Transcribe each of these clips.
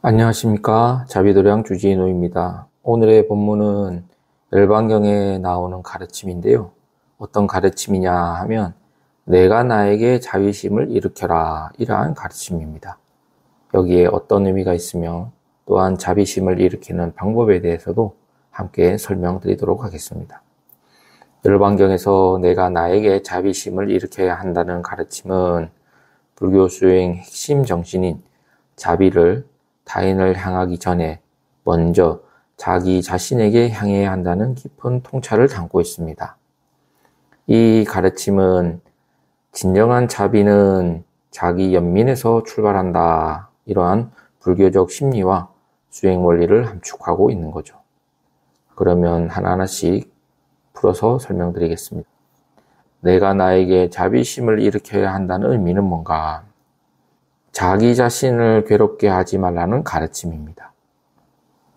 안녕하십니까. 자비도량 주지노입니다. 오늘의 본문은 열방경에 나오는 가르침인데요. 어떤 가르침이냐 하면 내가 나에게 자비심을 일으켜라, 이러한 가르침입니다. 여기에 어떤 의미가 있으며 또한 자비심을 일으키는 방법에 대해서도 함께 설명드리도록 하겠습니다. 열방경에서 내가 나에게 자비심을 일으켜야 한다는 가르침은 불교 수행의 핵심 정신인 자비를 타인을 향하기 전에 먼저 자기 자신에게 향해야 한다는 깊은 통찰을 담고 있습니다. 이 가르침은 진정한 자비는 자기 연민에서 출발한다, 이러한 불교적 심리와 수행 원리를 함축하고 있는 거죠. 그러면 하나하나씩 풀어서 설명드리겠습니다. 내가 나에게 자비심을 일으켜야 한다는 의미는 뭔가? 자기 자신을 괴롭게 하지 말라는 가르침입니다.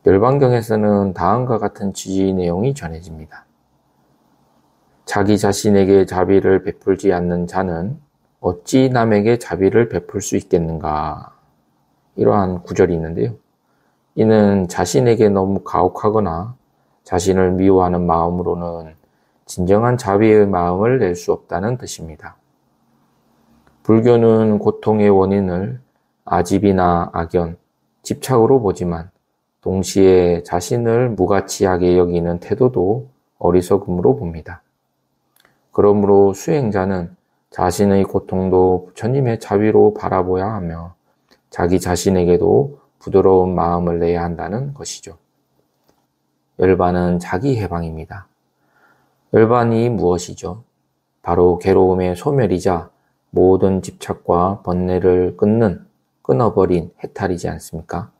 열방경에서는 다음과 같은 취지의 내용이 전해집니다. 자기 자신에게 자비를 베풀지 않는 자는 어찌 남에게 자비를 베풀 수 있겠는가? 이러한 구절이 있는데요. 이는 자신에게 너무 가혹하거나 자신을 미워하는 마음으로는 진정한 자비의 마음을 낼 수 없다는 뜻입니다. 불교는 고통의 원인을 아집이나 악연, 집착으로 보지만 동시에 자신을 무가치하게 여기는 태도도 어리석음으로 봅니다. 그러므로 수행자는 자신의 고통도 부처님의 자비로 바라보아야 하며 자기 자신에게도 부드러운 마음을 내야 한다는 것이죠. 열반은 자기 해방입니다. 열반이 무엇이죠? 바로 괴로움의 소멸이자 모든 집착과 번뇌를 끊어버린 해탈이지 않습니까?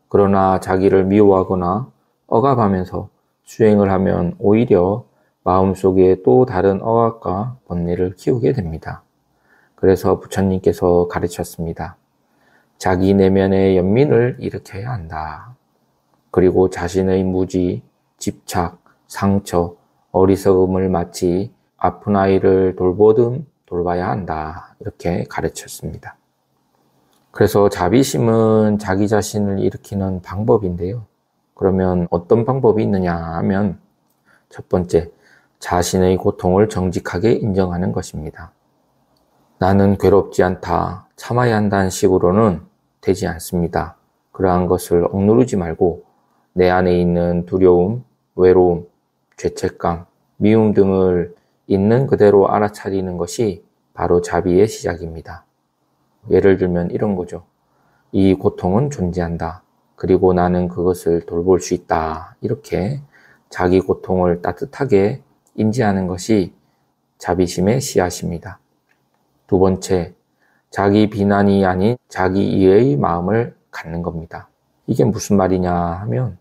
그러나 자기를 미워하거나 억압하면서 수행을 하면 오히려 마음속에 또 다른 억압과 번뇌를 키우게 됩니다. 그래서 부처님께서 가르쳤습니다. 자기 내면의 연민을 일으켜야 한다. 그리고 자신의 무지, 집착, 상처, 어리석음을 마치 아픈 아이를 돌보듯 돌봐야 한다, 이렇게 가르쳤습니다. 그래서 자비심은 자기 자신을 일으키는 방법인데요. 그러면 어떤 방법이 있느냐 하면 첫 번째, 자신의 고통을 정직하게 인정하는 것입니다. 나는 괴롭지 않다, 참아야 한다는 식으로는 되지 않습니다. 그러한 것을 억누르지 말고 내 안에 있는 두려움, 외로움, 죄책감, 미움 등을 있는 그대로 알아차리는 것이 바로 자비의 시작입니다. 예를 들면 이런 거죠. 이 고통은 존재한다. 그리고 나는 그것을 돌볼 수 있다. 이렇게 자기 고통을 따뜻하게 인지하는 것이 자비심의 씨앗입니다. 두 번째, 자기 비난이 아닌 자기 이해의 마음을 갖는 겁니다. 이게 무슨 말이냐 하면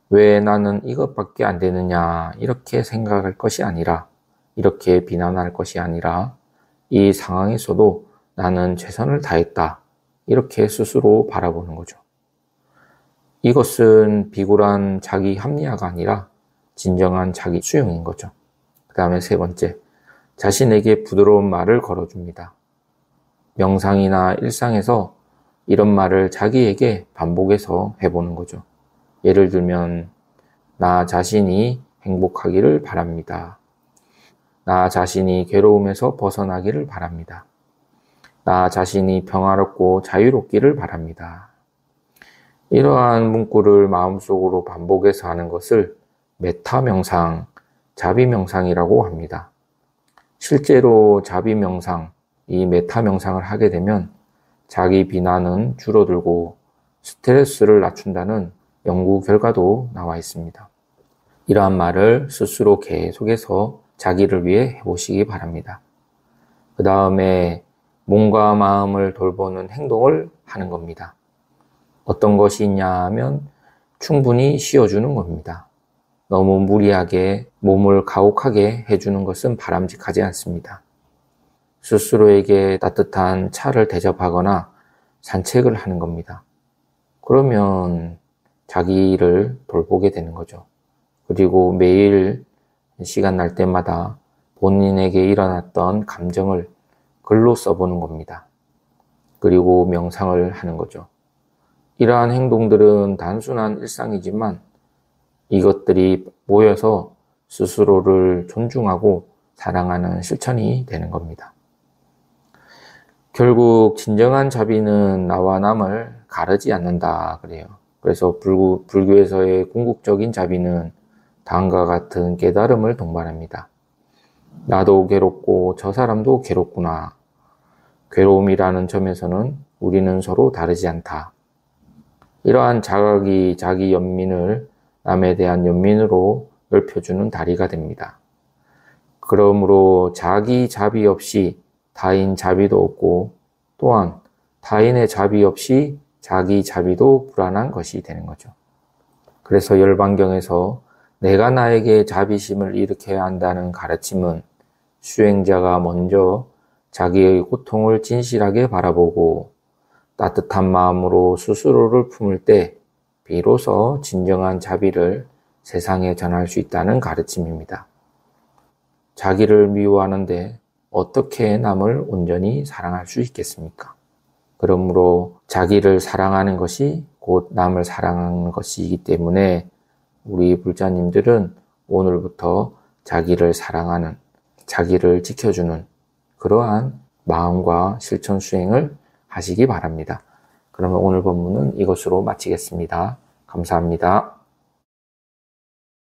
왜 나는 이것밖에 안 되느냐 이렇게 생각할 것이 아니라, 이렇게 비난할 것이 아니라 이 상황에서도 나는 최선을 다했다, 이렇게 스스로 바라보는 거죠. 이것은 비굴한 자기 합리화가 아니라 진정한 자기 수용인 거죠. 그 다음에 세 번째, 자신에게 부드러운 말을 걸어줍니다. 명상이나 일상에서 이런 말을 자기에게 반복해서 해보는 거죠. 예를 들면 나 자신이 행복하기를 바랍니다. 나 자신이 괴로움에서 벗어나기를 바랍니다. 나 자신이 평화롭고 자유롭기를 바랍니다. 이러한 문구를 마음속으로 반복해서 하는 것을 메타 명상, 자비 명상이라고 합니다. 실제로 자비 명상, 이 메타 명상을 하게 되면 자기 비난은 줄어들고 스트레스를 낮춘다는 연구 결과도 나와 있습니다. 이러한 말을 스스로 계속해서 자기를 위해 해보시기 바랍니다. 그 다음에 몸과 마음을 돌보는 행동을 하는 겁니다. 어떤 것이 있냐 하면 충분히 쉬어주는 겁니다. 너무 무리하게 몸을 가혹하게 해주는 것은 바람직하지 않습니다. 스스로에게 따뜻한 차를 대접하거나 산책을 하는 겁니다. 그러면 자기를 돌보게 되는 거죠. 그리고 매일 시간 날 때마다 본인에게 일어났던 감정을 글로 써보는 겁니다. 그리고 명상을 하는 거죠. 이러한 행동들은 단순한 일상이지만 이것들이 모여서 스스로를 존중하고 사랑하는 실천이 되는 겁니다. 결국 진정한 자비는 나와 남을 가르지 않는다 그래요. 그래서 불교에서의 궁극적인 자비는 다음과 같은 깨달음을 동반합니다. 나도 괴롭고 저 사람도 괴롭구나. 괴로움이라는 점에서는 우리는 서로 다르지 않다. 이러한 자각이 자기 연민을 남에 대한 연민으로 넓혀주는 다리가 됩니다. 그러므로 자기 자비 없이 타인 자비도 없고 또한 타인의 자비 없이 자기 자비도 불안한 것이 되는 거죠. 그래서 열반경에서 내가 나에게 자비심을 일으켜야 한다는 가르침은 수행자가 먼저 자기의 고통을 진실하게 바라보고 따뜻한 마음으로 스스로를 품을 때 비로소 진정한 자비를 세상에 전할 수 있다는 가르침입니다. 자기를 미워하는데 어떻게 남을 온전히 사랑할 수 있겠습니까? 그러므로 자기를 사랑하는 것이 곧 남을 사랑하는 것이기 때문에 우리 불자님들은 오늘부터 자기를 사랑하는, 자기를 지켜주는 그러한 마음과 실천 수행을 하시기 바랍니다. 그러면 오늘 본문은 이것으로 마치겠습니다. 감사합니다.